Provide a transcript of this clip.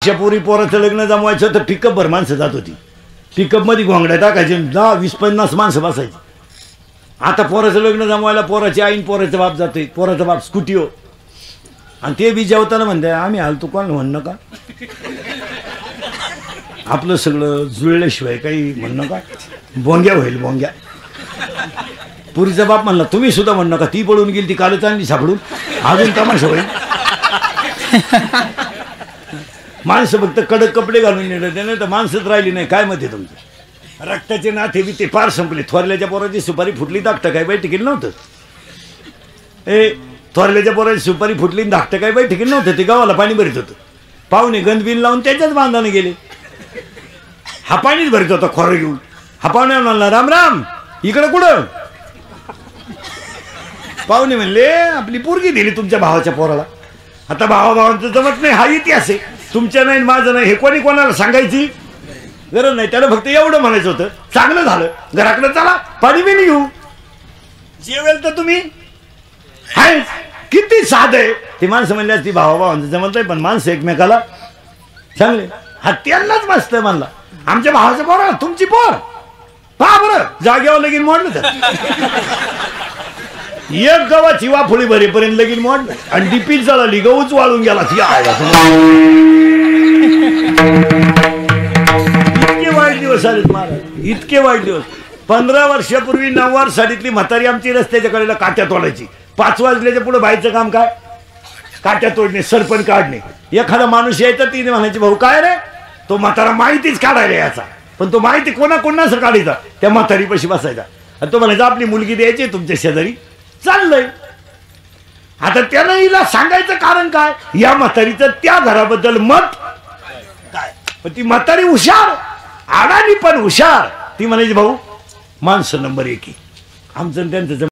पुरी पोराचं लग्न जमवायचं तर पिकअप भर माणसं जात होती. पिकअप मध्ये घोंगड्या टाकायचे, 10-20-50 माणसं बसायची. आता पोराचं लग्न जमवायला पोराची आईन पोराचा बाप जाते, पोराचा बाप स्कूटीवर. आणि ते बी जेवताना म्हणते आम्ही आलतो कोण म्हणणं का, आपलं सगळं जुळल्याशिवाय काही म्हणणं का, बोंग्या होईल बोंग्या. पुरीचा बाप म्हणला तुम्ही सुद्धा म्हणणं का, ती पळून गेली, ती कालच आणली सापडून, अजून तमाशा होईल. माणसं फक्त कडक कपडे घालून नेलं ते, नाही तर माणसंच राहिली नाही. काय मत आहे तुमचं? रक्ताचे नाते बी ते पार संपले. थोरल्याच्या पोराची सुपारी फुटली, धाकटं काय बैठ केलं नव्हतं. थोरल्याच्या पोराची सुपारी फुटली, धाकटं काय बैठ केलं नव्हतं. ते गावाला पाणी भरीत होतं. पाहुणे गंदबिन लावून त्याच्याच बांधाने गेले. हा पाणीच भरीत होता खोरं घेऊन. हा पाहुणे म्हणला राम राम, इकडं कुठं? पाहुणे म्हणले आपली पोरगी दिली तुमच्या भावाच्या पोराला. आता भावाभावांचं जमत नाही, हा इतिहास आहे. तुमच्या नाही माझं नाही हे कोणी कोणाला सांगायची गरज नाही. त्याला फक्त एवढं म्हणायचं होतं, चांगलं झालं घराकडे चला, पाणी बिणी घेऊ, जेवेल तर तुम्ही. हाय किती साध आहे. ती माणसं म्हणली ती भावाभावांचं जमत नाही, पण माणसं एकमेकाला चांगले. हा त्यांनाच मस्त म्हणला आमच्या भावाचं पोर तुमची पोर पहा बरं, जागेवर लगीन मोडलं तर एक गव्हाची वाफोळी भरेपर्यंत लगीन मोडलं आणि डीपीच जळाली, गहूच वाळून गेला. इतके वाईट दिवस आलेत महाराज, इतके वाईट दिवस. 15 वर्षापूर्वी 9 साडीतली म्हातारी आमची रस्त्याच्या कडेला काट्या तोडायची. 5 वाजल्याच्या पुढे बाईचं काम काय, काट्या तोडणे, सरपण काढणे. एखादा माणूस यायचा, तिने म्हणायची भाऊ काय रे, तो म्हातारा माहितीच काढायला याचा, पण तो माहिती कोणाकोणाचं काढायचा, त्या म्हातारी पशी बसायचा. आणि तो म्हणायचा आपली मुलगी द्यायची तुमच्या शेजारी चाललंय. आता त्यानं हिला सांगायचं कारण काय, या म्हातारीचं त्या घराबद्दल मत काय. पण ती म्हातारी हुशार, आडाणी पण हुशार. ती म्हणायची भाऊ माणसं नंबर 1 आमचं त्यांचं